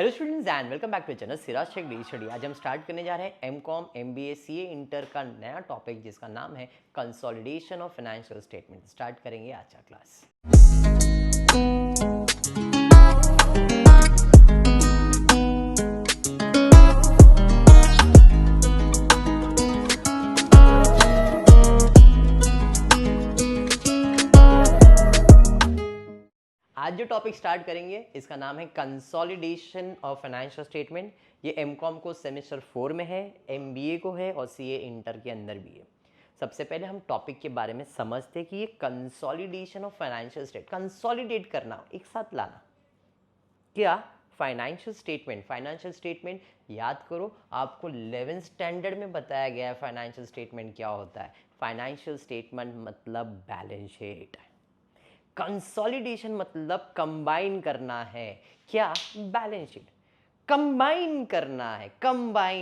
Hello students and welcome back to channel Siraj Shaikh daily study. आज हम start करने जा रहे हैं एमकॉम एमबीए सीए इंटर का नया टॉपिक जिसका नाम है consolidation of financial statement. Start करेंगे आज का क्लास। आज जो टॉपिक स्टार्ट करेंगे इसका नाम है कंसोलिडेशन ऑफ फाइनेंशियल स्टेटमेंट। ये एमकॉम को सेमेस्टर 4 में है, एमबीए को है और सीए इंटर के अंदर भी है। सबसे पहले हम टॉपिक के बारे में समझते हैं कि ये consolidation of financial state, consolidate करना, एक साथ लाना। क्या फाइनेंशियल स्टेटमेंट याद करो, आपको 11th स्टैंडर्ड में बताया गया है फाइनेंशियल स्टेटमेंट क्या होता है। फाइनेंशियल स्टेटमेंट मतलब बैलेंस शीट, कंसोलिडेशन मतलब कंबाइन करना है। क्या? बैलेंस शीट कंबाइन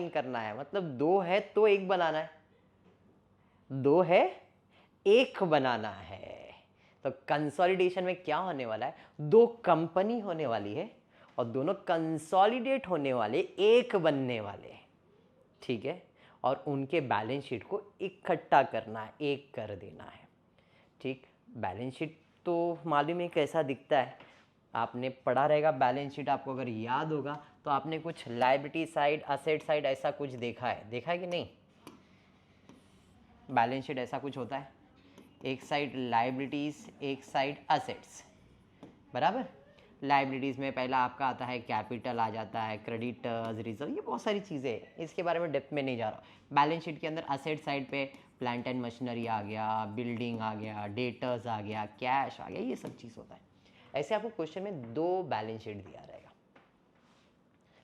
करना है मतलब दो है तो एक बनाना है, दो है एक बनाना है। तो कंसोलिडेशन में क्या होने वाला है, दो कंपनी होने वाली है और दोनों कंसोलिडेट होने वाले, एक बनने वाले, ठीक है। और उनके बैलेंस शीट को इकट्ठा करना है, एक कर देना है, ठीक। बैलेंस शीट तो मालूम है कैसा दिखता है, आपने पढ़ा रहेगा बैलेंस शीट। आपको अगर याद होगा तो आपने कुछ लायबिलिटी साइड, असेट साइड ऐसा कुछ देखा है कि नहीं। बैलेंस शीट ऐसा कुछ होता है, एक साइड लायबिलिटीज, एक साइड असेट्स, बराबर। लायबिलिटीज़ में पहला आपका आता है कैपिटल, आ जाता है क्रेडिटर्स, रिजर्व, ये बहुत सारी चीज़ें हैं, इसके बारे में डेप्थ में नहीं जा रहा। बैलेंस शीट के अंदर असेट साइड पे प्लांट एंड मशीनरी आ गया, बिल्डिंग आ गया, डेटर्स आ गया, कैश आ गया, ये सब चीज़ होता है। ऐसे आपको क्वेश्चन में दो बैलेंस शीट दिया रहेगा,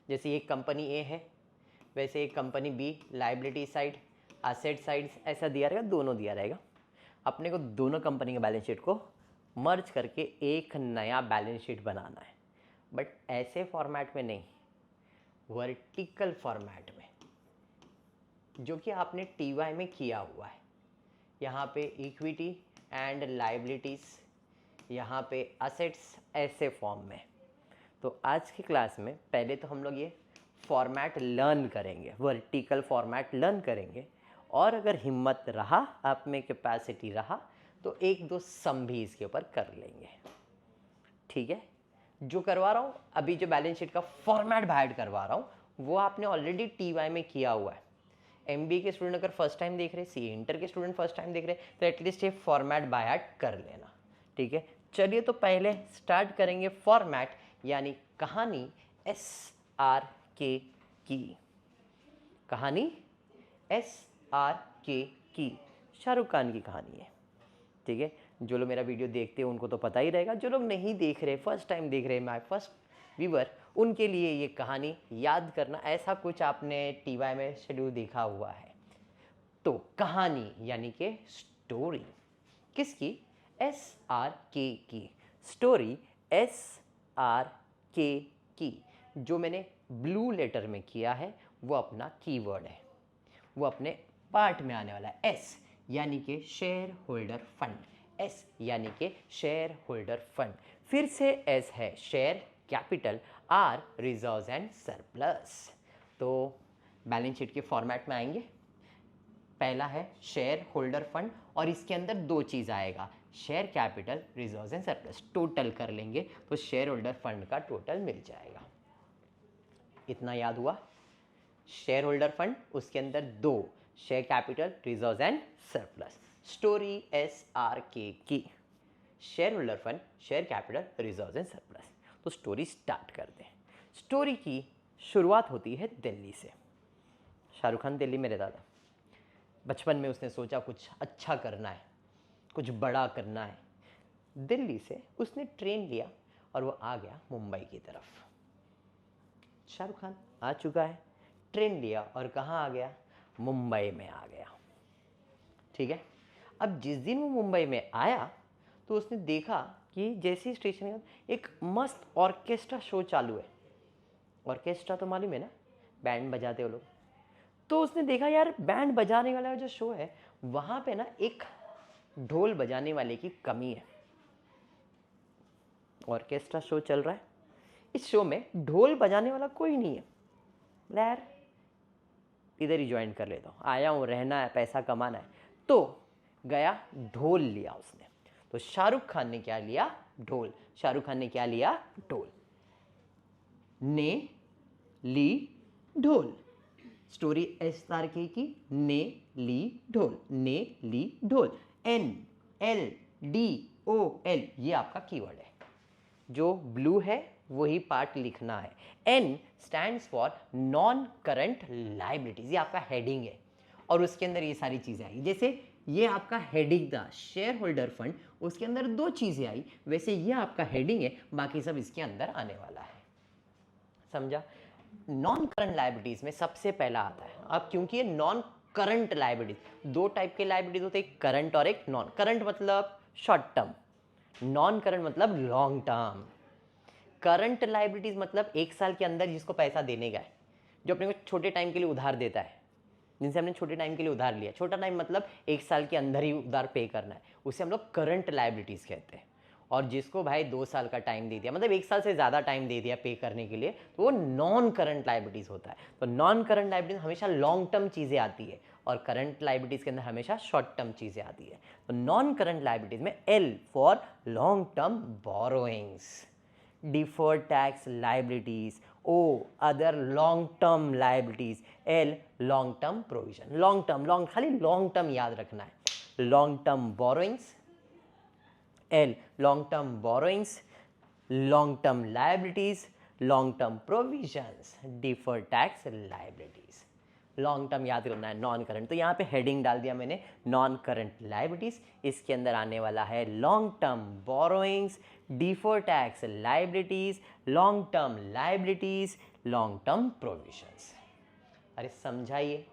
जैसे एक कंपनी ए है वैसे एक company B, liability side, asset side ऐसा दिया रहेगा, दोनों दिया रहेगा। अपने को दोनों कंपनी के बैलेंस शीट को मर्ज करके एक नया बैलेंस शीट बनाना है, बट ऐसे फॉर्मेट में नहीं, वर्टिकल फॉर्मेट में, जो कि आपने टीवाई में किया हुआ है। यहाँ पे इक्विटी एंड लायबिलिटीज़, यहाँ पे असेट्स, ऐसे फॉर्म में। तो आज की क्लास में पहले तो हम लोग ये फॉर्मेट लर्न करेंगे, वर्टिकल फॉर्मेट लर्न करेंगे, और अगर हिम्मत रहा, आप में कैपेसिटी रहा, तो एक दो सम भी इसके ऊपर कर लेंगे, ठीक है। जो करवा रहा हूँ अभी, जो बैलेंस शीट का फॉर्मेट बाहर करवा रहा हूँ, वो आपने ऑलरेडी टीवाई में किया हुआ है। एमबीए के स्टूडेंट अगर फर्स्ट टाइम देख रहे हैं, सीए इंटर के स्टूडेंट फर्स्ट टाइम देख रहे हैं, तो एटलीस्ट ये फॉर्मेट बाय कर लेना, ठीक है। चलिए तो पहले स्टार्ट करेंगे फॉर्मेट, यानी कहानी SRK की, कहानी SRK की, शाहरुख खान की कहानी है, ठीक है। जो लोग मेरा वीडियो देखते हैं उनको तो पता ही रहेगा, जो लोग नहीं देख रहे, फर्स्ट टाइम देख रहे हैं, माय फर्स्ट व्यूवर, उनके लिए ये कहानी याद करना, ऐसा कुछ आपने टीवाई में शेड्यूल देखा हुआ है। तो कहानी यानी कि स्टोरी किसकी? SRK की, स्टोरी SRK की। जो मैंने ब्लू लेटर में किया है वो अपना कीवर्ड है, वो अपने पार्ट में आने वाला है। S यानी कि शेयर होल्डर फंड, S यानी कि शेयर होल्डर फंड। फिर से S है share capital, R reserves and surplus. तो बैलेंस शीट के फॉर्मेट में आएंगे, पहला है शेयर होल्डर फंड और इसके अंदर दो चीज़ आएगा, share capital, reserves and surplus. Total कर लेंगे तो शेयर होल्डर फंड का टोटल मिल जाएगा। इतना याद हुआ? शेयर होल्डर फंड, उसके अंदर दो, share capital, reserves and surplus. Story SRK की, share holder fund, share capital, reserves and surplus. तो स्टोरी स्टार्ट करते हैं। स्टोरी की शुरुआत होती है दिल्ली से। शाहरुख खान दिल्ली में रहता था। बचपन में उसने सोचा कुछ अच्छा करना है, कुछ बड़ा करना है। दिल्ली से उसने ट्रेन लिया और वो आ गया मुंबई की तरफ। शाहरुख खान आ चुका है, ट्रेन लिया और कहाँ आ गया? मुंबई में आ गया, ठीक है। अब जिस दिन वो मुंबई में आया तो उसने देखा कि जैसे ही स्टेशन का एक मस्त ऑर्केस्ट्रा शो चालू है। ऑर्केस्ट्रा तो मालूम है ना, बैंड बजाते हो लोग। तो उसने देखा यार बैंड बजाने वाला जो शो है वहाँ पे ना एक ढोल बजाने वाले की कमी है। ऑर्केस्ट्रा शो चल रहा है, इस शो में ढोल बजाने वाला कोई नहीं है, यार इधर ही ज्वाइन कर लेता हूँ, आया हूँ रहना है, पैसा कमाना है। तो गया ढोल लिया उसने। तो शाहरुख खान ने क्या लिया? ढोल। शाहरुख खान ने क्या लिया? ढोल। ने ली ढोल। स्टोरी एस तारके की, ने ली ढोल, ने ली ढोल। NLDOL ये आपका कीवर्ड है। जो ब्लू है वही पार्ट लिखना है। N stands for non current liabilities, ये आपका हेडिंग है और उसके अंदर ये सारी चीजें आई। जैसे ये आपका हेडिंग था शेयर होल्डर फंड, उसके अंदर 2 चीजें आई, वैसे ये आपका हेडिंग है, बाकी सब इसके अंदर आने वाला है। समझा? नॉन करंट लाइबिलिटीज में सबसे पहला आता है। अब क्योंकि ये नॉन करंट लाइबिलिटीज, 2 टाइप के लाइबिलिटीज होते हैं, एक करंट और एक नॉन करंट। मतलब शॉर्ट टर्म, नॉन करंट मतलब लॉन्ग टर्म। करंट लाइबिलिटीज मतलब 1 साल के अंदर जिसको पैसा देने का है, जो अपने को छोटे टाइम के लिए उधार देता है, जिनसे हमने छोटे टाइम के लिए उधार लिया। छोटा टाइम मतलब 1 साल के अंदर ही उधार पे करना है, उसे हम लोग करंट लाइबिलिटीज कहते हैं। और जिसको भाई 2 साल का टाइम दे दिया, मतलब 1 साल से ज़्यादा टाइम दे दिया पे करने के लिए, तो वो नॉन करंट लाइबिलिटीज होता है। तो नॉन करंट लाइबिलिटीज हमेशा लॉन्ग टर्म चीज़ें आती है और करंट लाइबिलिटीज के अंदर हमेशा शॉर्ट टर्म चीज़ें आती है। तो नॉन करंट लाइबिलिटीज में L for long term borrowings, deferred tax liabilities, O other long term liabilities, L long term provision। long term, खाली long term याद रखना है। long term borrowings, L long term borrowings, long term liabilities, long term provisions, deferred tax liabilities। Long term याद करना है, non current. तो यहाँ पे हेडिंग डाल दिया मैंने नॉन करंट लाइबिलिटीज, इसके अंदर आने वाला है long term borrowings, deferred tax liabilities, long term liabilities, long term provisions. अरे समझाइए,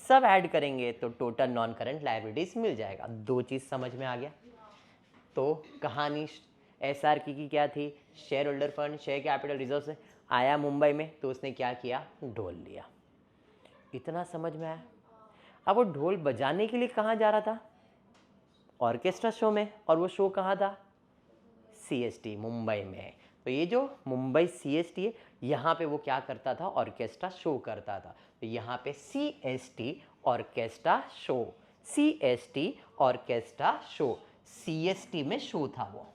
सब ऐड करेंगे तो टोटल नॉन करंट लाइबिलिटीज मिल जाएगा। 2 चीज़ समझ में आ गया। तो कहानी SRK की क्या थी? Share holder fund share capital reserve से आया मुंबई में, तो उसने क्या किया? ढोल लिया। इतना समझ में आया? अब वो ढोल बजाने के लिए कहाँ जा रहा था? ऑर्केस्ट्रा शो में। और वो शो कहाँ था? CST मुंबई में। तो ये जो मुंबई CST है, यहाँ पे वो क्या करता था? ऑर्केस्ट्रा शो करता था। तो यहाँ पे CST orchestra show, CST orchestra show, CST में शो था वो।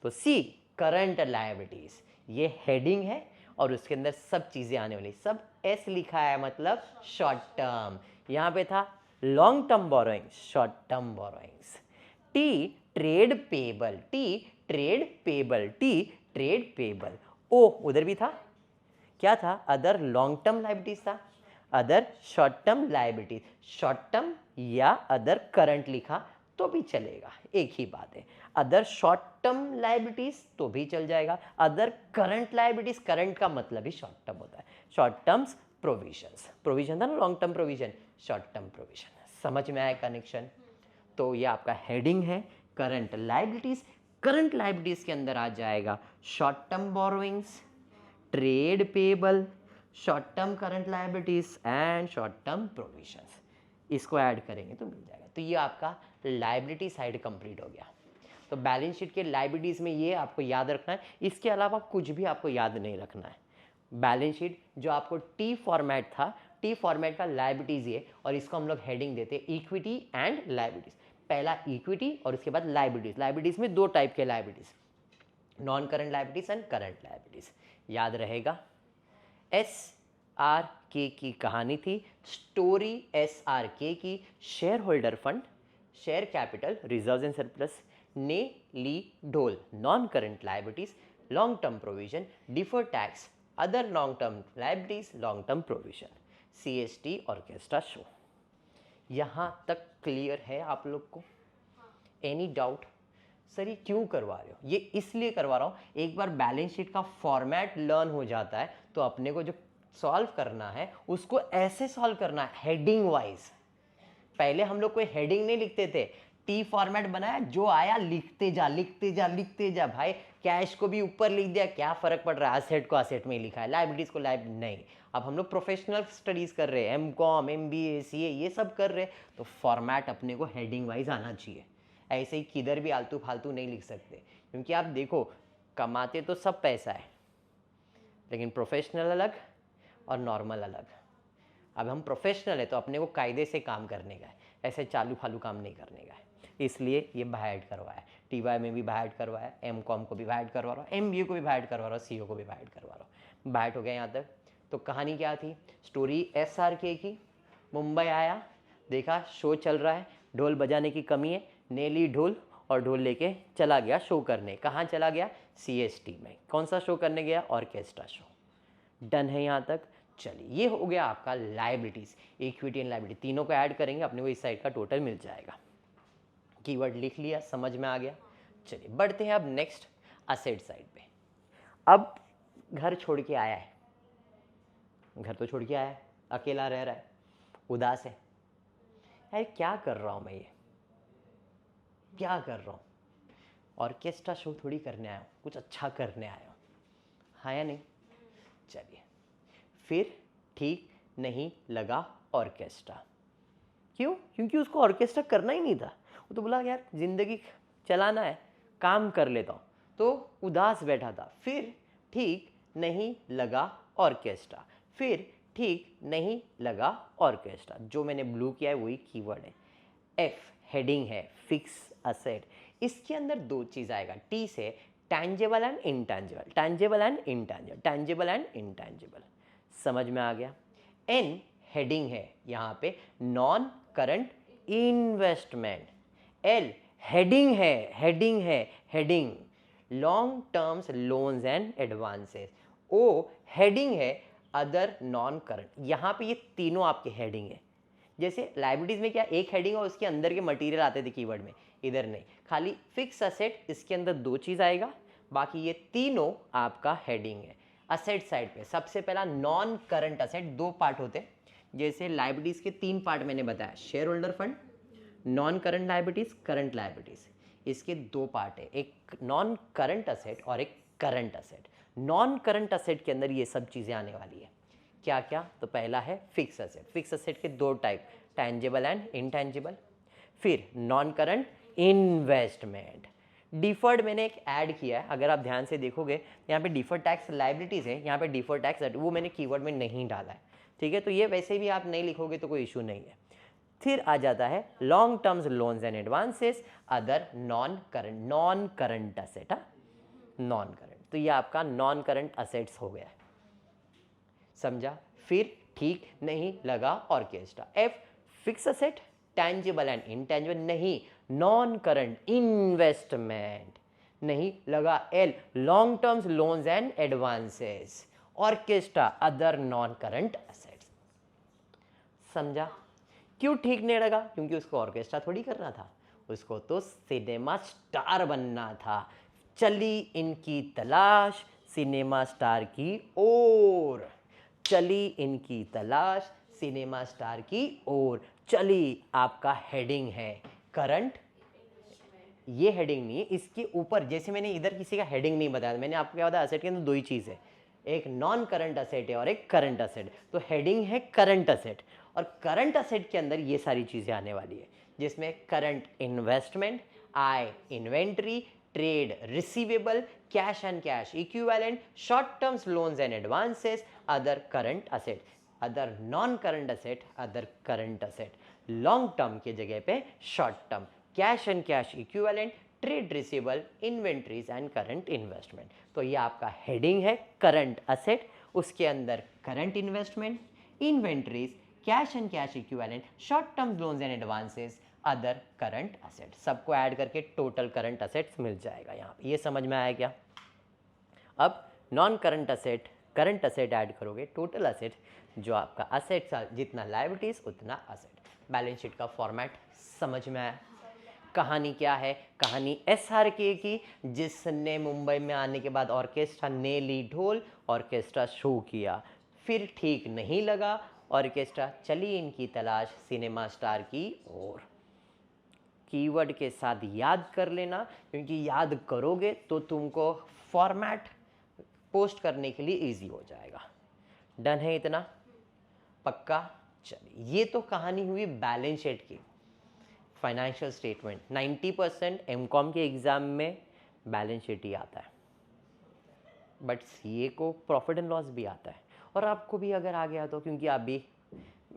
तो C करंट लायबिलिटीज, ये हेडिंग है और उसके अंदर सब चीज़ें आने वाली। सब S लिखा है मतलब शॉर्ट टर्म। यहाँ पे था long term borrowings, short term borrowings. T trade payable, T trade payable, T trade payable. O उधर भी था, क्या था? अदर लॉन्ग टर्म लायबिलिटीज था, other short term liabilities. Short term या अदर करंट लिखा तो भी चलेगा, एक ही बात है। अदर शॉर्ट टर्म लायबिलिटीज तो भी चल जाएगा, अदर करंट लायबिलिटीज, करंट का मतलब ही शॉर्ट टर्म होता है। शॉर्ट टर्म्स प्रोविजंस, प्रोविजन था ना long term provision, short term provision. समझ में आया कनेक्शन? तो ये आपका हेडिंग है करंट लायबिलिटीज। करंट लायबिलिटीज के अंदर आ जाएगा short term borrowings, trade payable, short term current liabilities and short term provisions. इसको ऐड करेंगे तो मिल जाएगा। तो ये आपका लायबिलिटी साइड कंप्लीट हो गया। तो बैलेंस शीट के लायबिलिटीज में ये आपको याद रखना है, इसके अलावा कुछ भी आपको याद नहीं रखना है। बैलेंस शीट जो आपको T फॉर्मेट था, T फॉर्मेट का लायबिलिटीज ये, और इसको हम लोग हेडिंग देते हैं इक्विटी एंड लायबिलिटीज। पहला इक्विटी और उसके बाद लायबिलिटीज। लायबिलिटीज में 2 टाइप के liabilities, non current liabilities and current liabilities, याद रहेगा। SRK की कहानी थी, स्टोरी SRK की। Share holder fund, share capital reserve and surplus, ने ली ढोल, non current liabilities, long term provision, deferred tax, other long term liabilities, long term provision, CST orchestra show. यहाँ तक क्लियर है आप लोग को? Any doubt? सर ये क्यों करवा रहे हो? ये इसलिए करवा रहा हूँ, एक बार बैलेंस शीट का फॉर्मेट लर्न हो जाता है तो अपने को जो सॉल्व करना है उसको ऐसे सॉल्व करना है, हेडिंग वाइज। पहले हम लोग कोई हेडिंग नहीं लिखते थे, T फॉर्मेट बनाया, जो आया लिखते जा लिखते जा लिखते जा। भाई कैश को भी ऊपर लिख दिया, क्या फर्क पड़ रहा है? असेट को असेट में ही लिखा है, लायबिलिटीज को लायबिलिटी नहीं। अब हम लोग प्रोफेशनल स्टडीज कर रहे हैं, MCOM MBA CA ये सब कर रहे हैं, तो फॉर्मेट अपने को हेडिंग वाइज आना चाहिए। ऐसे ही किधर भी आलतू फालतू नहीं लिख सकते, क्योंकि आप देखो कमाते तो सब पैसा है, लेकिन प्रोफेशनल अलग और नॉर्मल अलग। अब हम प्रोफेशनल है तो अपने को कायदे से काम करने का है, ऐसे चालू फालू काम नहीं करने का है, इसलिए ये बाहर करवाया। टीवाई में भी बाहर करवाया, एमकॉम को भी बाहर करवा रहा हूँ, एमबीए को भी बाहर करवा रहा हूँ, सीओ को भी बाहर करवा रहा हूँ। बाहर हो गया यहाँ तक। तो कहानी क्या थी? स्टोरी एसआरके की। मुंबई आया, देखा शो चल रहा है, ढोल बजाने की कमी है, ने ली ढोल और ढोल लेके चला गया शो करने। कहाँ चला गया? सीएसटी में। कौन सा शो करने गया? Orchestra show. डन है यहाँ तक। चलिए, ये हो गया आपका लाइबिलिटीज, इक्विटी एंड लाइबिलिटी, तीनों को ऐड करेंगे अपने को इस साइड का टोटल मिल जाएगा। कीवर्ड लिख लिया, समझ में आ गया। चलिए बढ़ते हैं अब नेक्स्ट असेट साइड पे। अब घर छोड़ के आया है, घर तो छोड़ के आया है, अकेला रह रहा है, उदास है, यार क्या कर रहा हूँ मैं, ये क्या कर रहा हूँ? ऑर्केस्ट्रा शो थोड़ी करने आया हूँ, कुछ अच्छा करने आया हूँ, हाँ या नहीं? चलिए, फिर ठीक नहीं लगा ऑर्केस्ट्रा। क्यों? क्योंकि उसको ऑर्केस्ट्रा करना ही नहीं था। वो तो बोला यार जिंदगी चलाना है, काम कर लेता हूँ, तो उदास बैठा था। फिर ठीक नहीं लगा ऑर्केस्ट्रा, फिर ठीक नहीं लगा ऑर्केस्ट्रा। जो मैंने ब्लू किया है वही कीवर्ड है। एफ हेडिंग है, फिक्स असेट। इसके अंदर दो चीज आएगा, टी से tangible and intangible, tangible and intangible, tangible and intangible. समझ में आ गया? एन हेडिंग है यहाँ पे, non current investment. L heading है, हेडिंग है, heading long terms loans and advances. O heading है, अदर नॉन करंट। यहाँ पे ये तीनों आपके हेडिंग है। जैसे लाइबिलिटीज में क्या एक हेडिंग और उसके अंदर के मटेरियल आते थे कीवर्ड में, इधर नहीं, खाली फिक्स असेट, इसके अंदर दो चीज आएगा, बाकी ये तीनों आपका हेडिंग है। असेट साइड पे सबसे पहला नॉन करंट असेट, दो पार्ट होते हैं। जैसे लाइबिलिटीज के तीन पार्ट मैंने बताया, share holder fund, non current liabilities, current liabilities. इसके दो पार्ट है, एक नॉन करंट असेट और एक current asset. Non current asset के अंदर ये सब चीजें आने वाली है। क्या क्या? तो पहला है फिक्स असेट। फिक्स असेट के दो टाइप, टैंजेबल एंड इनटैंजेबल। फिर नॉन करंट इन्वेस्टमेंट। डिफर्ड मैंने एक ऐड किया है, अगर आप ध्यान से देखोगे यहाँ पे डिफर्ड टैक्स लाइबिलिटीज है, यहाँ पे डिफर्ड टैक्स वो मैंने कीवर्ड में नहीं डाला है, ठीक है? तो ये वैसे भी आप नहीं लिखोगे तो कोई इशू नहीं है। फिर आ जाता है long terms loans and advances, other non current, non current asset, non current. तो ये आपका नॉन करंट असेट्स हो गया है, समझा? फिर ठीक नहीं लगा orchestra. F fix asset, tangible and intangible नहीं, नॉन करंट इन्वेस्टमेंट नहीं लगा। L long terms loans and advances, orchestra other non current assets. समझा? क्यों ठीक नहीं लगा? क्योंकि उसको ऑर्केस्ट्रा थोड़ी करना था, उसको तो सिनेमा स्टार बनना था। चली इनकी तलाश सिनेमा स्टार की ओर, चली इनकी तलाश सिनेमा स्टार की ओर। चली आपका हेडिंग है, करंट, ये हेडिंग नहीं है, इसके ऊपर जैसे मैंने इधर किसी का हेडिंग नहीं बताया, मैंने आपको क्या बताया, असेट के अंदर दो ही चीज़ है, एक नॉन करंट असेट है और एक करंट असेट। तो हेडिंग है करंट असेट, और करंट असेट के अंदर ये सारी चीज़ें आने वाली है, जिसमें current investment, I inventory, trade receivable, cash and cash equivalent, short terms loans and advances, other current asset, other non current asset, other current asset. Long term के जगह पे short term, cash and cash equivalent, trade receivable, inventories and current investment. तो ये आपका heading है current asset, उसके अंदर current investment, inventories, cash and cash equivalent, short term loans and advances, other current asset, सबको ऐड करके total current assets मिल जाएगा यहाँ पे। ये समझ में आया क्या? अब non current asset, current asset add करोगे, टोटल असेट, जो आपका असेट जितना लायबिलिटीज उतना असेट। बैलेंस शीट का फॉर्मेट समझ में आया? कहानी क्या है? कहानी एसआरके की, जिसने मुंबई में आने के बाद ऑर्केस्ट्रा ने ली ढोल, ऑर्केस्ट्रा शो किया, फिर ठीक नहीं लगा ऑर्केस्ट्रा, चली इनकी तलाश सिनेमा स्टार की ओर। कीवर्ड के साथ याद कर लेना, क्योंकि याद करोगे तो तुमको फॉर्मेट पोस्ट करने के लिए इजी हो जाएगा। डन है इतना? पक्का? चलिए, ये तो कहानी हुई बैलेंस शीट की, फाइनेंशियल स्टेटमेंट। 90% एमकॉम के एग्जाम में बैलेंस शीट ही आता है, बट सीए को प्रॉफिट एंड लॉस भी आता है, और आपको भी अगर आ गया तो, क्योंकि आप भी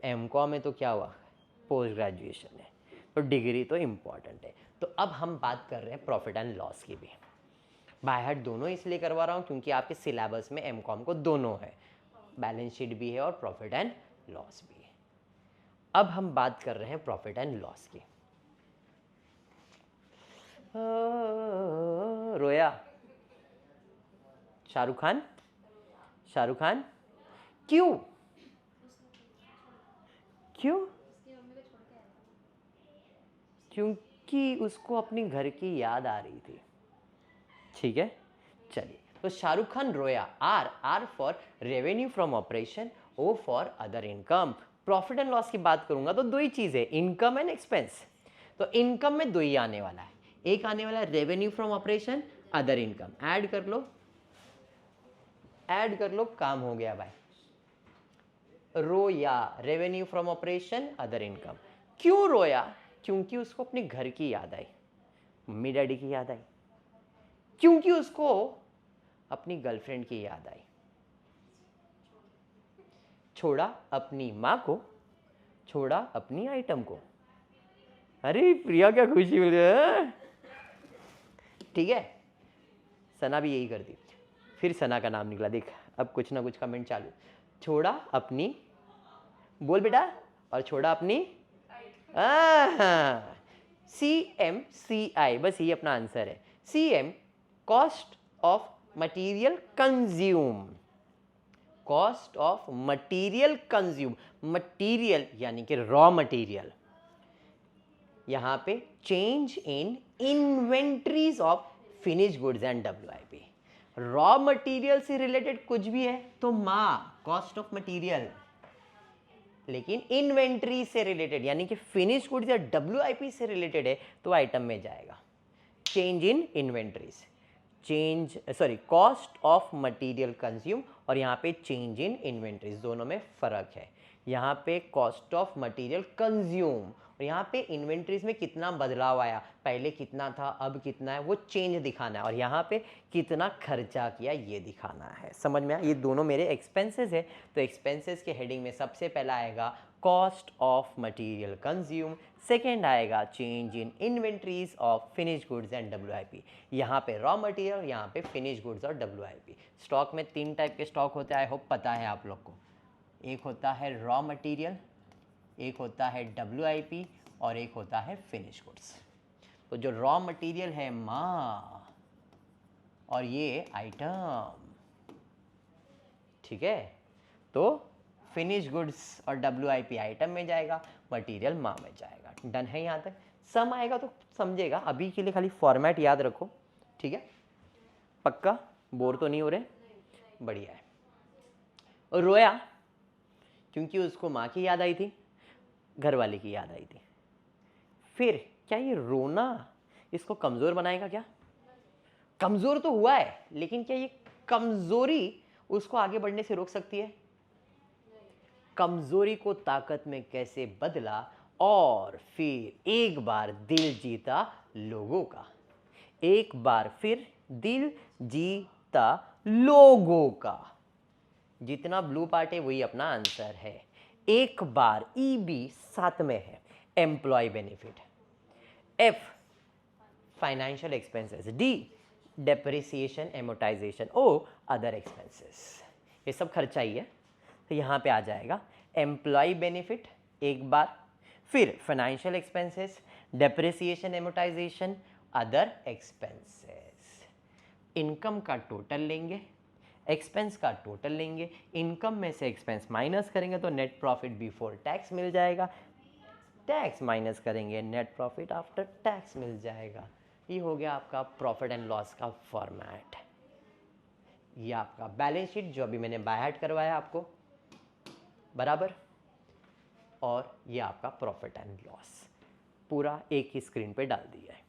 एमकॉम में तो क्या हुआ, पोस्ट ग्रेजुएशन है, तो डिग्री तो इम्पॉर्टेंट है। तो अब हम बात कर रहे हैं प्रॉफिट एंड लॉस की भी। बाय हार्ट दोनों इसलिए करवा रहा हूँ क्योंकि आपके सिलेबस में एमकॉम को दोनों है, बैलेंस शीट भी है और प्रॉफिट एंड लॉस भी है। अब हम बात कर रहे हैं प्रॉफिट एंड लॉस की। रोया शाहरुख खान, शाहरुख खान क्यों, क्यों? क्योंकि उसको अपनी घर की याद आ रही थी। ठीक है, चलिए, तो शाहरुख खान रोया। R for revenue from operation, O for other income. Profit and loss की बात करूंगा तो दो ही चीज है, इनकम एंड एक्सपेंस। तो इनकम में दो ही आने वाला है, एक आने वाला है revenue from operation, other income. Add कर लो, ऐड कर लो, काम हो गया भाई। रोया, revenue from operation, other income. क्यों रोया? क्योंकि उसको अपने घर की याद आई, मम्मी डैडी की याद आई, क्योंकि उसको अपनी गर्लफ्रेंड की याद आई। छोड़ा अपनी माँ को, छोड़ा अपनी आइटम को। अरे प्रिया क्या खुशी मिल रही है। ठीक है, सना भी यही कर दी, फिर सना का नाम निकला, देख अब कुछ ना कुछ कमेंट चालू। छोड़ा अपनी, बोल बेटा, और छोड़ा अपनी CMCI, बस ये अपना आंसर है। CM cost of material consume, cost of material consume. Material यानी कि रॉ मटीरियल, यहां पे change in inventories of finish goods and WIP। Raw material से रिलेटेड कुछ भी है तो कॉस्ट ऑफ मटीरियल, लेकिन इन्वेंट्री से रिलेटेड यानी कि फिनिश गुड्स या WIP से रिलेटेड है तो आइटम में जाएगा। Change in inventories, cost of material consume, और यहाँ पे चेंज इन इन्वेंट्रीज, दोनों में फर्क है। यहाँ पे कॉस्ट ऑफ मटीरियल कंज्यूम, और यहाँ पे इन्वेंट्रीज में कितना बदलाव आया, पहले कितना था अब कितना है, वो चेंज दिखाना है, और यहाँ पे कितना खर्चा किया ये दिखाना है। समझ में आया? ये दोनों मेरे एक्सपेंसेस है, तो एक्सपेंसेस के हेडिंग में सबसे पहला आएगा cost of material consume, second आएगा change in inventories of finish goods and WIP। यहाँ पे रॉ मटीरियल, यहाँ पे फिनिश गुड्स और WIP। स्टॉक में 3 टाइप के स्टॉक होते हैं, आई होप पता है आप लोग को। एक होता है रॉ मटीरियल, एक होता है WIP, और एक होता है फिनिश गुड्स। तो जो रॉ मटीरियल है और ये आइटम, ठीक है, तो फिनिश गुड्स और WIP आइटम में जाएगा, मटीरियल में जाएगा। डन है यहाँ तक? सम आएगा तो समझेगा, अभी के लिए खाली फॉर्मेट याद रखो, ठीक है? पक्का? बोर तो नहीं हो रहे? बढ़िया है। और रोया क्योंकि उसको माँ की याद आई थी, घर वाले की याद आई थी। फिर क्या ये रोना इसको कमजोर बनाएगा क्या? कमजोर तो हुआ है, लेकिन क्या ये कमजोरी उसको आगे बढ़ने से रोक सकती है? कमजोरी को ताकत में कैसे बदला, और फिर एक बार दिल जीता लोगों का, एक बार फिर दिल जीता लोगों का। जितना ब्लू पार्ट है वही अपना आंसर है। एक बार EB साथ में है, employ benefit. F financial expenses, D depreciation amortisation, O other expenses. ये सब खर्चा ही है, तो यहाँ पे आ जाएगा एम्प्लॉय बेनिफिट एक बार, फिर financial expenses, depreciation amortisation, other expenses. Income का टोटल लेंगे, एक्सपेंस का टोटल लेंगे, इनकम में से एक्सपेंस माइनस करेंगे तो नेट प्रॉफिट बिफोर टैक्स मिल जाएगा, टैक्स माइनस करेंगे नेट प्रॉफिट आफ्टर टैक्स मिल जाएगा। ये हो गया आपका प्रॉफिट एंड लॉस का फॉर्मेट। ये आपका बैलेंस शीट जो अभी मैंने बाय हार्ट करवाया आपको, बराबर, और ये आपका प्रॉफिट एंड लॉस पूरा एक ही स्क्रीन पे डाल दिया है।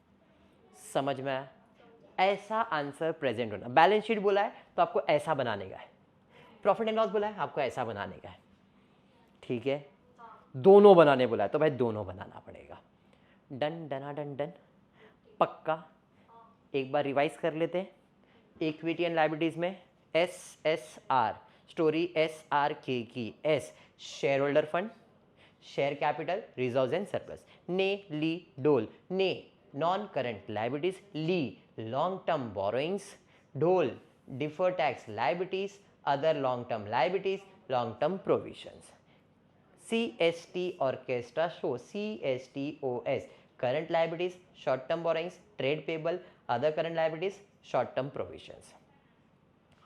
समझ में आया? ऐसा आंसर प्रेजेंट होना। बैलेंस शीट बोला है तो आपको ऐसा बनाने का है, प्रॉफिट एंड लॉस बोला है आपको ऐसा बनाने का है, ठीक है? दोनों बनाने बोला है तो भाई दोनों बनाना पड़ेगा। डन डना डन डन, पक्का? एक बार रिवाइज कर लेते हैं। इक्विटी एंड लायबिलिटीज में SSR स्टोरी SRK की, S share holder fund, share capital, reserves and surplus, ने ली डोल, ने नॉन करंट लाइबिलिटीज, ली लॉन्ग टर्म बोरोइंग्स, डोल defer tax liabilities, other long term liabilities, long term provisions. CST orchestra show, CSTOS current liabilities, short term borrowings, trade payable, other current liabilities, short term provisions.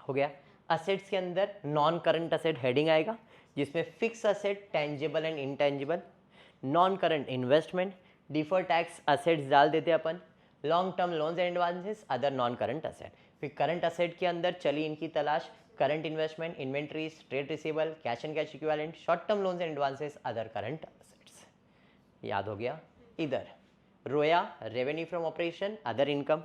हो गया। Assets के अंदर non current asset heading आएगा जिसमें fix asset, tangible and intangible, non current investment, differ tax assets डाल देते अपन, long term loans and advances, other non current asset. फिर करंट असेट के अंदर चली इनकी तलाश, current investment, inventories, trade receivable, cash and cash equivalent, short term loans and advances, other current assets. याद हो गया। इधर रोया revenue from operation, other income,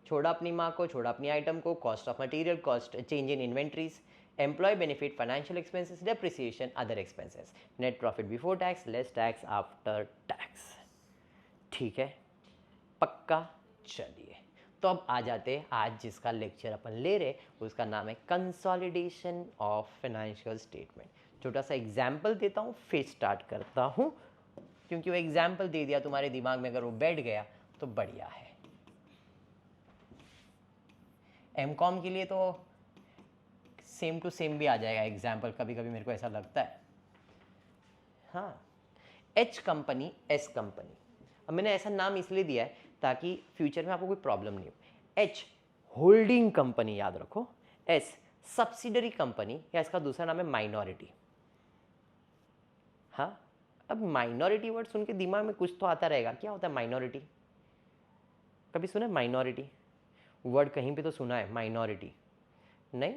छोड़ा अपनी माँ को, छोड़ा अपनी आइटम को, cost of material, cost change in inventories, employ benefit, financial expenses, depreciation, other expenses, net profit before tax, less tax after tax. ठीक है, पक्का। चलिए, तो अब आ जाते हैं आज जिसका लेक्चर अपन ले रहे उसका नाम है कंसोलिडेशन ऑफ फाइनेंशियल स्टेटमेंट। छोटा सा एग्जाम्पल देता हूँ फिर स्टार्ट करता हूँ, क्योंकि वो एग्जाम्पल दे दिया तुम्हारे दिमाग में, अगर वो बैठ गया तो बढ़िया है। एमकॉम के लिए तो सेम टू सेम भी आ जाएगा एग्जाम्पल, कभी कभी मेरे को ऐसा लगता है। हाँ, H कंपनी, S कंपनी, अब मैंने ऐसा नाम इसलिए दिया है ताकि फ्यूचर में आपको कोई प्रॉब्लम नहीं हो। H होल्डिंग कंपनी याद रखो, S सब्सिडरी कंपनी, या इसका दूसरा नाम है माइनॉरिटी। हाँ, अब माइनॉरिटी वर्ड सुन के दिमाग में कुछ तो आता रहेगा, क्या होता है माइनॉरिटी? कभी सुना है माइनॉरिटी वर्ड? कहीं पे तो सुना है माइनॉरिटी, नहीं?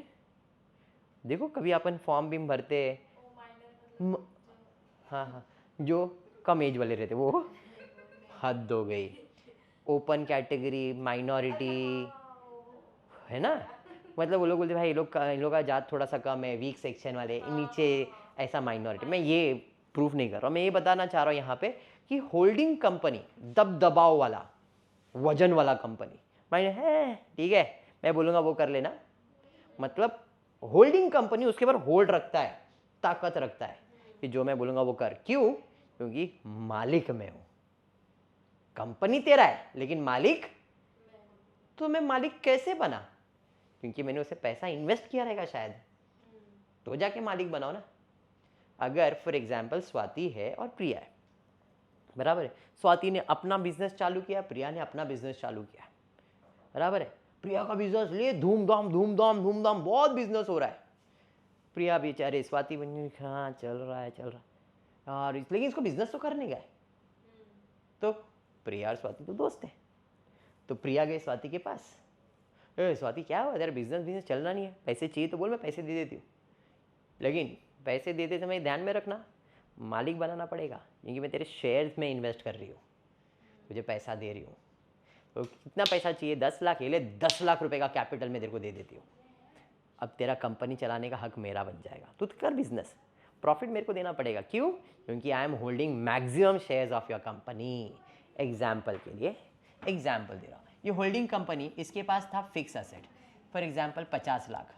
देखो कभी अपन फॉर्म भी भरते हैं, हाँ हाँ, जो कम एज वाले रहते वो, हद हो गई। ओपन कैटेगरी, माइनॉरिटी, है ना? मतलब वो लोग बोलते भाई इन लोग का जात थोड़ा सा कम है, वीक सेक्शन वाले नीचे, ऐसा माइनॉरिटी। मैं ये प्रूफ नहीं कर रहा हूँ, मैं ये बताना चाह रहा हूँ यहाँ पे कि होल्डिंग कंपनी, दबदबाव वाला, वजन वाला कंपनी, माइनर है, ठीक है, मैं बोलूँगा वो कर लेना। मतलब होल्डिंग कंपनी उसके ऊपर होल्ड रखता है, ताकत रखता है कि जो मैं बोलूँगा वो कर। क्यों? क्योंकि मालिक मैं हूँ। कंपनी तेरा है लेकिन मालिक तो मैं मालिक कैसे बना? क्योंकि मैंने उसे पैसा इन्वेस्ट किया रहेगा शायद, तो जाके मालिक बनाओ ना। अगर फॉर एग्जाम्पल स्वाति है और प्रिया है, बराबर है, स्वाति ने अपना बिजनेस चालू किया, प्रिया ने अपना बिजनेस चालू किया, बराबर है। प्रिया का बिजनेस ले धूमधाम धूमधाम धूमधाम, बहुत बिजनेस हो रहा है। प्रिया बेचारे स्वाति बन, हाँ चल रहा है यार, लेकिन इसको बिजनेस तो करने का है। तो प्रिया और स्वाति तो दोस्त है, तो प्रिया गई स्वाति के पास, स्वाति क्या हुआ, तेरा बिजनेस चल रहा नहीं है, पैसे चाहिए तो बोल, मैं पैसे दे देती हूँ, लेकिन पैसे देते समय ध्यान में रखना मालिक बनाना पड़ेगा, क्योंकि मैं तेरे शेयर्स में इन्वेस्ट कर रही हूँ, मुझे पैसा दे रही हूँ। तो कितना पैसा चाहिए? 10 लाख, ये ले 10 लाख रुपए का कैपिटल मैं तेरे को दे देती हूँ। अब तेरा कंपनी चलाने का हक मेरा बन जाएगा, तू कर बिजनेस, प्रॉफिट मेरे को देना पड़ेगा। क्यों? क्योंकि I am holding maximum shares of your company. Example के लिए एग्जाम्पल दे रहा हूँ, ये होल्डिंग कंपनी, इसके पास था fix asset, for example 50 lakh,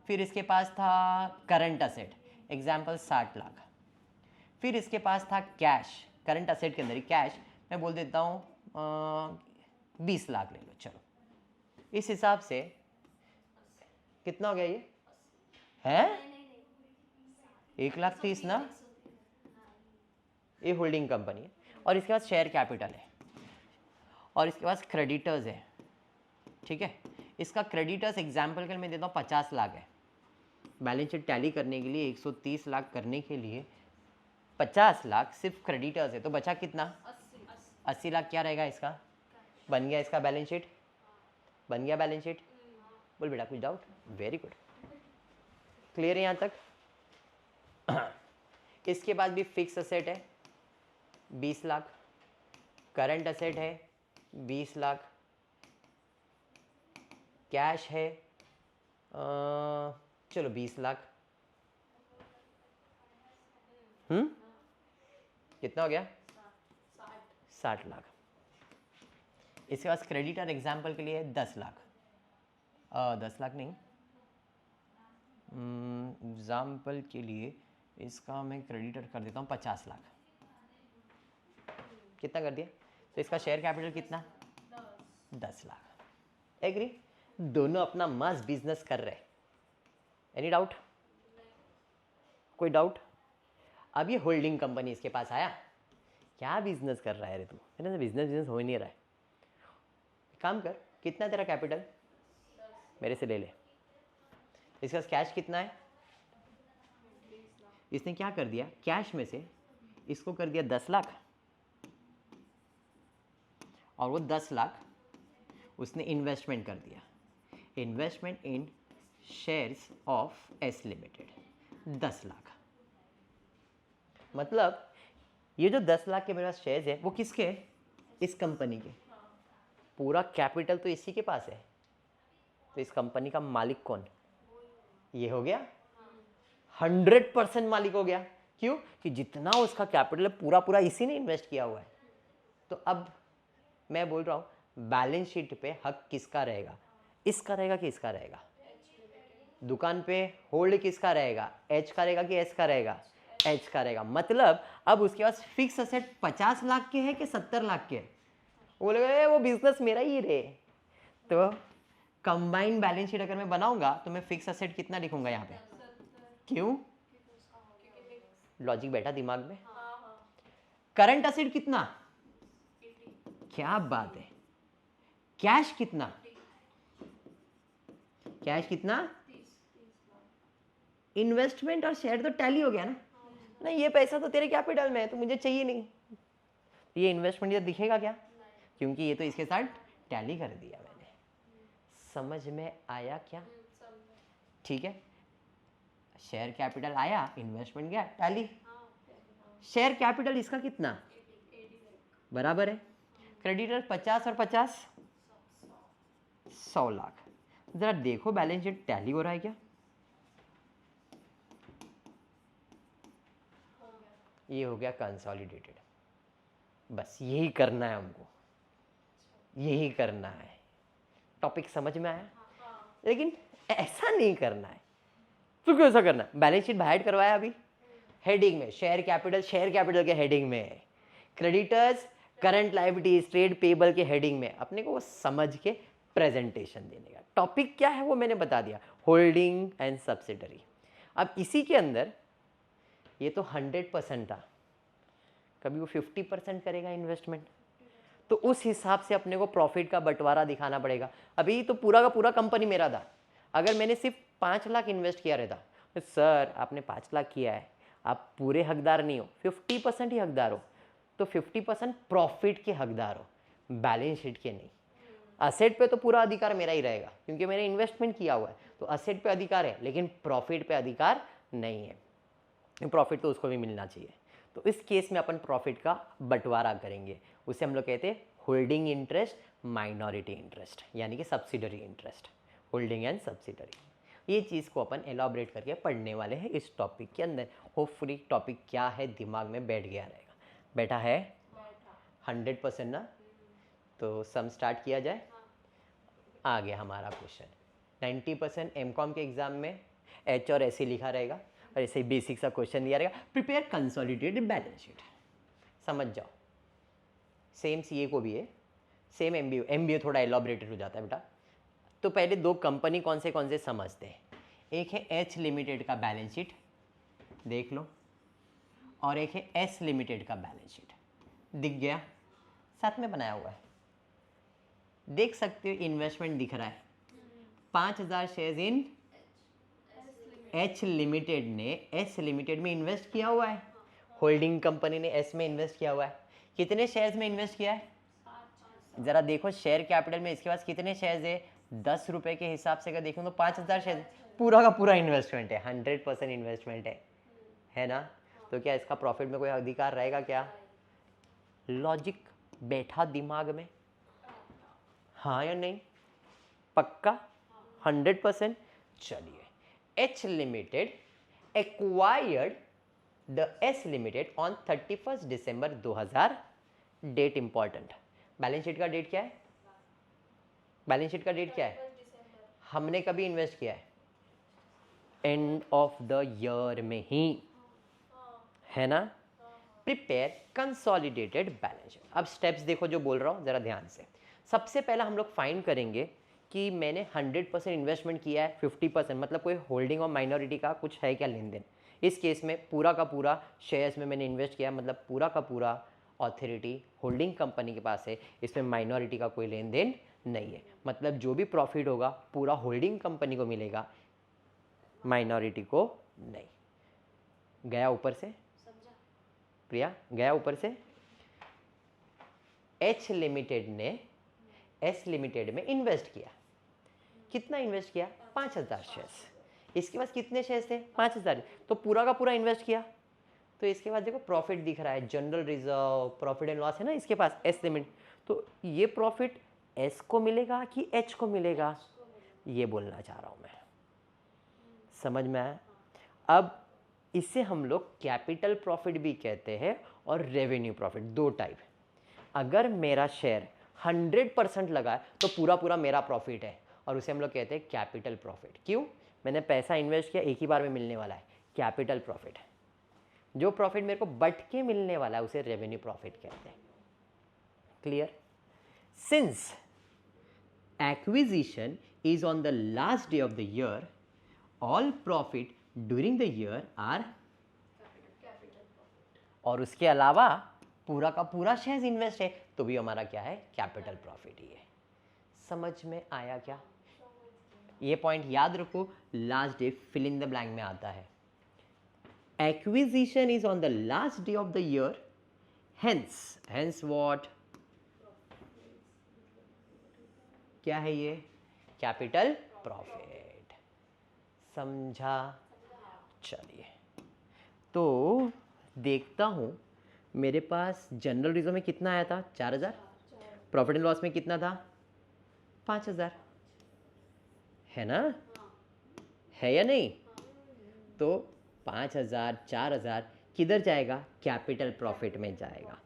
फिर इसके पास था करंट असेट, एग्जाम्पल 60 लाख, फिर इसके पास था कैश, करंट असेट के अंदर ही कैश, मैं बोल देता हूँ 20 लाख ले लो, चलो। इस हिसाब से कितना हो गया ये? है 1,30,000 ना? ये होल्डिंग कंपनी है, और इसके पास शेयर कैपिटल है, और इसके पास क्रेडिटर्स है, ठीक है। इसका क्रेडिटर्स एग्जाम्पल के लिए मैं देता हूँ 50 लाख है, बैलेंस शीट टैली करने के लिए 130 लाख करने के लिए 50 लाख सिर्फ क्रेडिटर्स है, तो बचा कितना? 80 लाख। क्या रहेगा इसका? बन गया इसका बैलेंस शीट, बन गया बैलेंस शीट। बोल बेटा कुछ डाउट? वेरी गुड, क्लियर है यहाँ तक? इसके बाद भी फिक्स असेट है 20 लाख, करंट असेट है 20 लाख, कैश है चलो 20 लाख, कितना हो गया? 60 लाख। इसके पास क्रेडिटर एग्जाम्पल के लिए 10 लाख, 10 लाख नहीं, एग्जाम्पल के लिए इसका मैं क्रेडिटर कर देता हूँ 50 लाख। कितना कर दिया? तो इसका शेयर कैपिटल कितना? 10 लाख। एग्री? दोनों अपना मस्त बिजनेस कर रहे हैं। Any doubt? कोई डाउट? अब ये होल्डिंग कंपनी इसके पास आया, क्या बिजनेस कर रहा है रे तू? मैंने बिजनेस हो ही नहीं रहा है। काम कर, कितना तेरा कैपिटल? मेरे से ले ले। इसका कैश कितना है? इसने क्या कर दिया, कैश में से इसको कर दिया 10 लाख, और वो 10 लाख उसने इन्वेस्टमेंट कर दिया, investment in shares of S limited 10 lakh. मतलब ये जो 10 लाख के मेरे पास शेयर्स है वो किसके है? इस कंपनी के। पूरा कैपिटल तो इसी के पास है, तो इस कंपनी का मालिक कौन? ये हो गया 100% मालिक हो गया। क्यों? कि जितना उसका कैपिटल है पूरा पूरा इसी ने इन्वेस्ट किया हुआ है। तो अब मैं बोल रहा हूँ बैलेंस शीट पे हक किसका रहेगा? इसका रहेगा कि इसका रहेगा? दुकान पे होल्ड किसका रहेगा? एच का रहेगा कि एस का रहेगा? एच का रहेगा। मतलब अब उसके पास फिक्स असेट 50 लाख के है कि 70 लाख के है? वो बोलेगा वो बिजनेस मेरा ही रे। तो कंबाइंड बैलेंस शीट अगर मैं बनाऊंगा तो मैं फिक्स असेट कितना लिखूंगा यहाँ पे? क्यों? लॉजिक बैठा दिमाग में? करंट असेट कितना? क्या बात है। कैश कितना? कैश कितना? इन्वेस्टमेंट और शेयर तो टैली हो गया ना? नहीं, ये पैसा तो तेरे कैपिटल में है तो मुझे चाहिए नहीं। ये इन्वेस्टमेंट ये दिखेगा क्या? क्योंकि ये तो इसके साथ टैली कर दिया मैंने। समझ में आया क्या? ठीक है, शेयर कैपिटल आया, इन्वेस्टमेंट गया, टैली। शेयर कैपिटल इसका कितना? बराबर है। क्रेडिटर 50 और 50 100 लाख। जरा देखो बैलेंस शीट टैली हो रहा है क्या? ये हो गया कंसोलिडेटेड। बस यही करना है हमको, यही करना है। टॉपिक समझ में आया? लेकिन ऐसा नहीं करना है। तो कैसा करना है? बैलेंस शीट बाहर करवाया अभी, हेडिंग में शेयर कैपिटल के हेडिंग में, creditors current liabilities trade payable के हेडिंग में अपने को वो समझ के प्रेजेंटेशन देने का। टॉपिक क्या है वो मैंने बता दिया, होल्डिंग एंड सब्सिडरी। अब इसी के अंदर ये तो 100% था, कभी वो 50% करेगा इन्वेस्टमेंट, तो उस हिसाब से अपने को प्रॉफिट का बंटवारा दिखाना पड़ेगा। अभी तो पूरा का पूरा कंपनी मेरा था, अगर मैंने सिर्फ 5 लाख इन्वेस्ट किया रहता, तो सर आपने 5 लाख किया है, आप पूरे हकदार नहीं हो, 50% ही हकदार हो, तो 50% प्रॉफिट के हकदार हो, बैलेंस शीट के नहीं। असेट पे तो पूरा अधिकार मेरा ही रहेगा क्योंकि मैंने इन्वेस्टमेंट किया हुआ है, तो असेट पे अधिकार है, लेकिन प्रॉफिट पे अधिकार नहीं है। प्रॉफिट तो उसको भी मिलना चाहिए। तो इस केस में अपन प्रॉफिट का बंटवारा करेंगे, उसे हम लोग कहते हैं होल्डिंग इंटरेस्ट, माइनॉरिटी इंटरेस्ट, यानी कि subsidiary interest, holding and subsidiary. ये चीज़ को अपन एलॉबरेट करके पढ़ने वाले हैं इस टॉपिक के अंदर। होपफुली टॉपिक क्या है दिमाग में बैठ गया रहेगा। बैठा है? 100% ना? तो सम स्टार्ट किया जाए। आ गया हमारा क्वेश्चन। 90% एमकॉम के एग्जाम में एच और ऐसे लिखा रहेगा, और ऐसे ही बेसिक सा क्वेश्चन दिया रहेगा, प्रिपेयर कंसोलिडेटेड बैलेंस शीट। समझ जाओ। सेम सीए को भी है, सेम एमबीए थोड़ा एलॉबरेटेड हो जाता है बेटा। तो पहले दो कंपनी कौन से समझते हैं। एक है एच लिमिटेड का बैलेंस शीट, देख लो, और एक है एस लिमिटेड का बैलेंस शीट। दिख गया? साथ में बनाया हुआ है, देख सकते हो, इन्वेस्टमेंट दिख रहा है। 5000 शेयर्स इन एच लिमिटेड ने एस लिमिटेड में इन्वेस्ट किया हुआ है, होल्डिंग कंपनी ने एस में इन्वेस्ट किया हुआ है। कितने शेयर्स में इन्वेस्ट किया है? जरा देखो शेयर कैपिटल में इसके पास कितने शेयर्स है, 10 रुपए के हिसाब से अगर देखूँ तो 5000 शेयर, पूरा का पूरा इन्वेस्टमेंट है, 100% इन्वेस्टमेंट है ना? तो क्या इसका प्रॉफिट में कोई अधिकार रहेगा क्या? लॉजिक बैठा दिमाग में? हाँ या नहीं? पक्का? 100%? चलिए, H limited acquired the S limited on 31 December 2000। Date important. Balance sheet का डेट क्या है? बैलेंस शीट का डेट क्या है? हमने कभी इन्वेस्ट किया है? एंड ऑफ द ईयर में ही, है ना? Prepare consolidated balance sheet. अब स्टेप्स देखो जो बोल रहा हूँ ज़रा ध्यान से। सबसे पहला हम लोग फाइंड करेंगे कि मैंने 100% इन्वेस्टमेंट किया है, 50% मतलब कोई होल्डिंग और माइनॉरिटी का कुछ है क्या लेन देन। इस केस में पूरा का पूरा शेयर्स में मैंने इन्वेस्ट किया, मतलब पूरा का पूरा अथॉरिटी होल्डिंग कंपनी के पास है, इसमें माइनॉरिटी का कोई लेन देन नहीं है। मतलब जो भी प्रॉफिट होगा पूरा होल्डिंग कंपनी को मिलेगा, माइनॉरिटी को नहीं। गया ऊपर से प्रिया? गया ऊपर से? एच लिमिटेड ने एस लिमिटेड में इन्वेस्ट किया। कितना इन्वेस्ट किया? 5000 शेयर्स। इसके पास कितने शेयर्स थे? 5000। तो पूरा का पूरा इन्वेस्ट किया। तो इसके बाद देखो प्रॉफिट दिख रहा है, general reserve, profit and loss है ना इसके पास, एस लिमिट। तो ये प्रॉफिट एस को मिलेगा कि एच को मिलेगा, ये बोलना चाह रहा हूं मैं। समझ में आया? अब इसे हम लोग कैपिटल प्रॉफिट भी कहते हैं और रेवेन्यू प्रॉफिट, दो टाइप। अगर मेरा शेयर 100% लगा है तो पूरा पूरा मेरा प्रॉफिट है, और उसे हम लोग कहते हैं कैपिटल प्रॉफिट। क्यों? मैंने पैसा इन्वेस्ट किया, एक ही बार में मिलने वाला है, कैपिटल प्रॉफिट। जो प्रॉफिट मेरे को बट के मिलने वाला है उसे रेवेन्यू प्रॉफिट कहते हैं। Clear? Since acquisition is on the last day of the year, all profit during the year are, और उसके अलावा पूरा का पूरा शेयर इन्वेस्ट है तो भी हमारा क्या है? कैपिटल प्रॉफिट ही है। समझ में आया क्या? ये पॉइंट याद रखो, last day fill in the blank में आता है। Acquisition is on the last day of the year, hence what? क्या है ये? Capital profit. समझा? चलिए तो देखता हूं मेरे पास जनरल रिजर्व में कितना आया था? 4000। प्रॉफिट एंड लॉस में कितना था? 5000, है ना? है या नहीं? तो 5000 4000 किधर जाएगा? कैपिटल प्रॉफिट में जाएगा।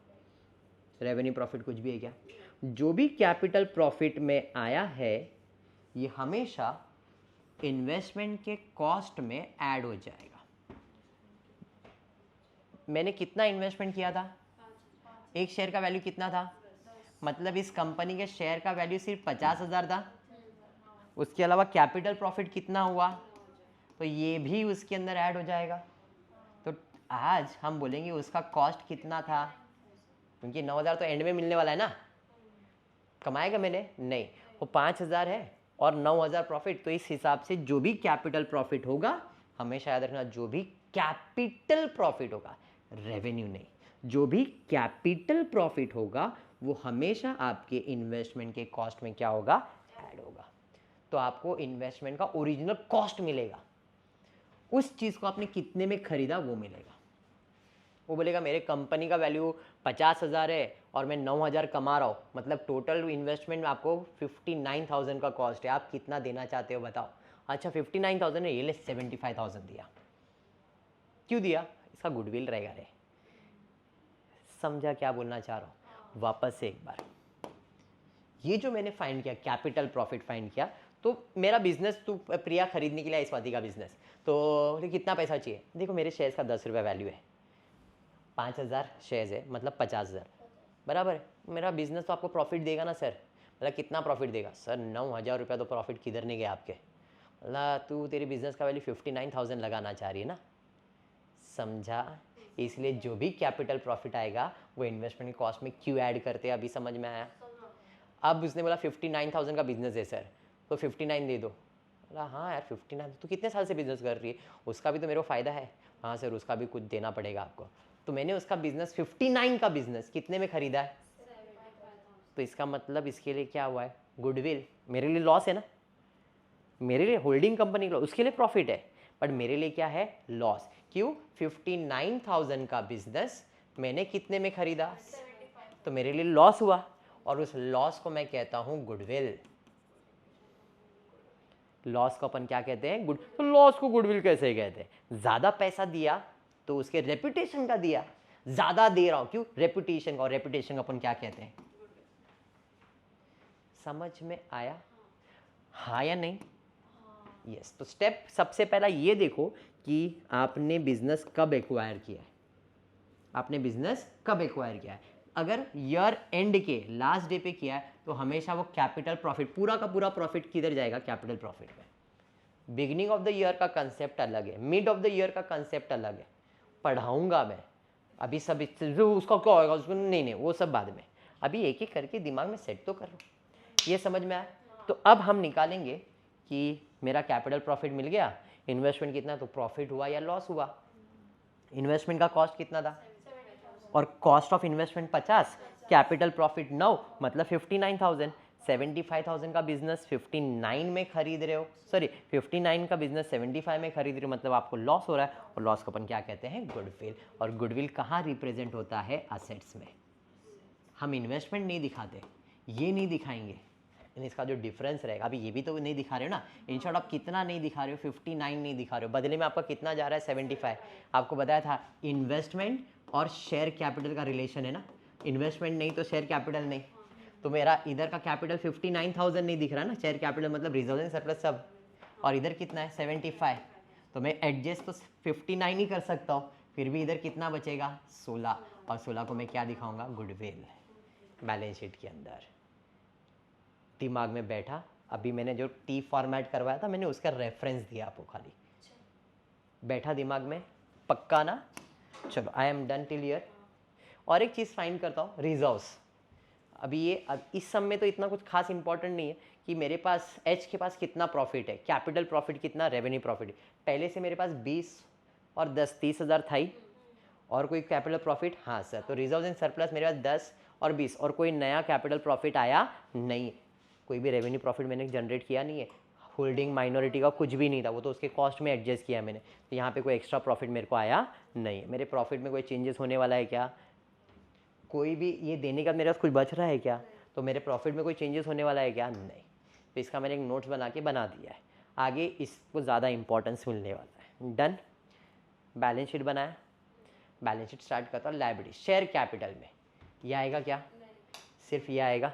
रेवेन्यू प्रॉफिट कुछ भी है क्या? जो भी कैपिटल प्रॉफिट में आया है ये हमेशा इन्वेस्टमेंट के कॉस्ट में ऐड हो जाएगा। मैंने कितना इन्वेस्टमेंट किया था? एक शेयर का वैल्यू कितना था? मतलब इस कंपनी के शेयर का वैल्यू सिर्फ 50,000 था। उसके अलावा कैपिटल प्रॉफिट कितना हुआ? तो ये भी उसके अंदर ऐड हो जाएगा। तो आज हम बोलेंगे उसका कॉस्ट कितना था, क्योंकि 9,000 तो एंड में मिलने वाला है ना। कमाएगा मैंने? नहीं, वो 5,000 है और 9,000 प्रॉफिट। तो इस हिसाब से जो भी कैपिटल प्रॉफिट होगा, हमेशा याद रखना, जो भी कैपिटल प्रॉफिट होगा, रेवेन्यू नहीं, जो भी कैपिटल प्रॉफिट होगा वो हमेशा आपके इन्वेस्टमेंट के कॉस्ट में क्या होगा? ऐड होगा। तो आपको इन्वेस्टमेंट का ओरिजिनल कॉस्ट मिलेगा, उस चीज को आपने कितने में खरीदा वो मिलेगा। वो बोलेगा मेरे कंपनी का वैल्यू 50,000 है और मैं 9,000 कमा रहा हूँ, मतलब टोटल इन्वेस्टमेंट में आपको 59,000 का कॉस्ट है, आप कितना देना चाहते हो बताओ? अच्छा 59,000 है, ये ले 75,000 दिया। क्यों दिया? इसका गुडविल रहेगा रे। समझा क्या बोलना चाह रहा हूँ? वापस से एक बार, ये जो मैंने फाइंड किया कैपिटल प्रॉफिट फाइंड किया, तो मेरा बिजनेस, तू प्रिया खरीदने के लिए इस वादी का बिजनेस, तो कितना पैसा चाहिए? देखो मेरे शेयर्स का 10 रुपये वैल्यू है, 5,000 शेयर्स है, मतलब 50,000 बराबर है। मेरा बिजनेस तो आपको प्रॉफिट देगा ना सर? मतलब कितना प्रॉफिट देगा सर? 9,000 रुपया तो प्रॉफिट किधर नहीं गया आपके? मतलब तू, तेरी बिजनेस का वैल्यू 59,000 लगाना चाह रही है ना? समझा? इसलिए जो भी कैपिटल प्रॉफिट आएगा वो इन्वेस्टमेंट कॉस्ट में क्यों ऐड करते हैं, अभी समझ में आया? अब उसने बोला 59,000 का बिजनेस है सर, तो 59 दे दो। बोला हाँ यार 59, तो कितने साल से बिजनेस कर रही है? उसका भी तो मेरे को फ़ायदा है। हाँ सर उसका भी कुछ देना पड़ेगा आपको। तो मैंने उसका बिजनेस 59 का बिजनेस कितने में खरीदा है? तो इसका मतलब इसके लिए क्या हुआ है? गुडविल। मेरे लिए लॉस है ना, मेरे लिए होल्डिंग कंपनी लॉस, उसके लिए प्रॉफिट है, बट मेरे लिए क्या है? लॉस। क्यों? 59,000 का बिजनेस मैंने कितने में खरीदा? तो मेरे लिए लॉस हुआ, और उस लॉस को मैं कहता हूं गुडविल। लॉस को अपन क्या कहते हैं? गुड। तो लॉस को गुडविल कैसे कहते हैं? ज्यादा पैसा दिया तो उसके रेपुटेशन का दिया, ज्यादा दे रहा हूं क्यों? रेपुटेशन का, और रेपुटेशन अपन क्या कहते हैं? समझ में आया? हाँ या नहीं? यस, तो स्टेप सबसे पहला ये देखो कि आपने बिजनेस कब एक्वायर किया है, आपने बिजनेस कब एक्वायर किया है। अगर ईयर एंड के लास्ट डे पे किया है तो हमेशा वो कैपिटल प्रॉफिट, पूरा का पूरा प्रॉफिट किधर जाएगा, कैपिटल प्रॉफिट में। बिगिनिंग ऑफ द ईयर का कंसेप्ट अलग है, मिड ऑफ द ईयर का कंसेप्ट अलग है। पढ़ाऊंगा मैं अभी सब, उसका क्या होगा उसको, नहीं वो सब बाद में, अभी एक एक करके दिमाग में सेट तो कर लो। ये समझ में आया। तो अब हम निकालेंगे कि मेरा कैपिटल प्रॉफिट मिल गया, इन्वेस्टमेंट कितना, तो प्रॉफिट हुआ या लॉस हुआ। इन्वेस्टमेंट का कॉस्ट कितना था, और cost of investment 50, capital profit 9, मतलब 59,000। 75,000 का बिजनेस 59 में खरीद रहे हो, सॉरी 59 का बिजनेस 75 में खरीद रहे हो, मतलब आपको लॉस हो रहा है, और लॉस को अपन क्या कहते हैं, गुडविल। और गुडविल कहाँ रिप्रेजेंट होता है, असेट्स में। हम इन्वेस्टमेंट नहीं दिखाते, ये नहीं दिखाएंगे, इसका जो डिफरेंस रहेगा, अभी ये भी तो नहीं दिखा रहे हो ना, इन शॉर्ट आप कितना नहीं दिखा रहे हो, 59 नहीं दिखा रहे हो, बदले में आपका कितना जा रहा है, 75। आपको बताया था इन्वेस्टमेंट और शेयर कैपिटल का रिलेशन है ना, इन्वेस्टमेंट नहीं तो शेयर कैपिटल नहीं, तो मेरा इधर का कैपिटल 59,000 नहीं दिख रहा ना, शेयर कैपिटल मतलब रिजर्व एंड सरप्लस सब, और इधर कितना है 75, तो मैं एडजस्ट तो 59 ही कर सकता हूँ, फिर भी इधर कितना बचेगा 16, और 16 को मैं क्या दिखाऊंगा, गुडविल, बैलेंस शीट के अंदर। दिमाग में बैठा, अभी मैंने जो टी फॉर्मेट करवाया था मैंने उसका रेफरेंस दिया आपको, खाली बैठा दिमाग में, पक्का ना। चलो I am done till year. और एक चीज़ फाइंड करता हूँ, रिजर्व्स। अभी ये अब इस सब में तो इतना कुछ खास इंपॉर्टेंट नहीं है कि मेरे पास एच के पास कितना प्रॉफिट है, कैपिटल प्रॉफिट कितना, रेवेन्यू प्रॉफिट। पहले से मेरे पास 20 और 10 30,000 था ही, और कोई कैपिटल प्रॉफिट, हाँ सर, तो रिजर्व एंड सरप्लस मेरे पास 10 और 20, और कोई नया कैपिटल प्रॉफिट आया नहीं, कोई भी रेवेन्यू प्रॉफिट मैंने जनरेट किया नहीं है, होल्डिंग माइनॉरिटी का कुछ भी नहीं था, वो तो उसके कॉस्ट में एडजस्ट किया मैंने, तो यहाँ पे कोई एक्स्ट्रा प्रॉफिट मेरे को आया नहीं है। मेरे प्रॉफिट में कोई चेंजेस होने वाला है क्या, कोई भी ये देने का मेरे पास कुछ बच रहा है क्या, तो मेरे प्रॉफिट में कोई चेंजेस होने वाला है क्या, नहीं। तो इसका मैंने एक नोट्स बना के बना दिया है, आगे इसको ज़्यादा इंपॉर्टेंस मिलने वाला है। डन, बैलेंस शीट बनाया, बैलेंस शीट स्टार्ट करता हूँ, लायबिलिटी शेयर कैपिटल में ये आएगा क्या, सिर्फ ये आएगा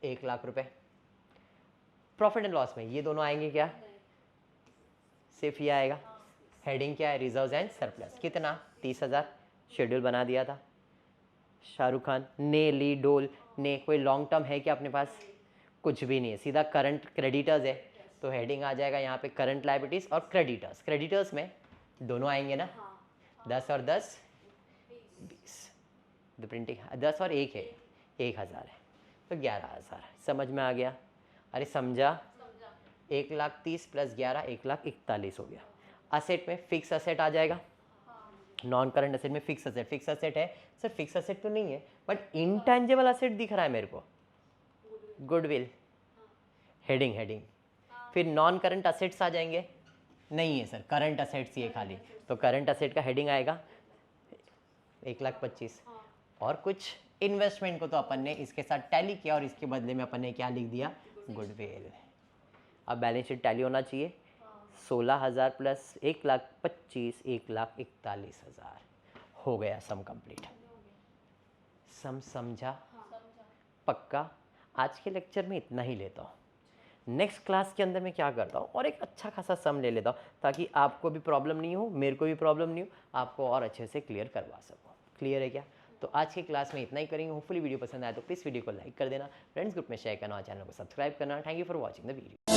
1,00,000 रुपये। प्रॉफिट एंड लॉस में ये दोनों आएंगे क्या, सिर्फ ये आएगा। हेडिंग क्या है, रिजर्व्स एंड सरप्लस, कितना 30,000। शेड्यूल बना दिया था, शाहरुख खान ने ली डोल ने, कोई लॉन्ग टर्म है क्या अपने पास, कुछ भी नहीं है, सीधा करंट क्रेडिटर्स है, तो हेडिंग आ जाएगा यहाँ पे करंट लायबिलिटीज और क्रेडिटर्स। क्रेडिटर्स में दोनों आएंगे ना, 10 और 10 20, तो प्रिंटिंग 10 और 1 है, 1,000 है, तो 11,000। समझ में आ गया, अरे समझा, 1,30,000 प्लस 11 1,41,000 हो गया। असेट में फिक्स असेट आ जाएगा, नॉन करंट असेट में फिक्स असेट, फिक्स असेट है सर, फिक्स असेट तो नहीं है बट इंटेंजिबल असेट दिख रहा है मेरे को, गुडविल, हेडिंग हेडिंग। फिर नॉन करंट असेट्स आ जाएंगे, नहीं है सर करंट असेट्स ये खाली, तो करंट असेट का हेडिंग आएगा 1,25,000। और कुछ इन्वेस्टमेंट को तो अपन ने इसके साथ टैली किया और इसके बदले में अपन ने क्या लिख दिया, गुडविल। अब बैलेंस शीट टैली होना चाहिए, 16,000 प्लस 1,25,000 1,41,000 हो गया, सम कंप्लीट। सम समझा, पक्का। आज के लेक्चर में इतना ही लेता हूँ, नेक्स्ट क्लास के अंदर मैं क्या करता हूँ और एक अच्छा खासा सम ले लेता हूँ, ताकि आपको भी प्रॉब्लम नहीं हो, मेरे को भी प्रॉब्लम नहीं हो, आपको और अच्छे से क्लियर करवा सकूँ। क्लियर है क्या, तो आज की क्लास में इतना ही करेंगे। होपफुली वीडियो पसंद आया तो प्लीज़ वीडियो को लाइक कर देना, फ्रेंड्स ग्रुप में शेयर करना और चैनल को सब्सक्राइब करना। Thank you for watching the video.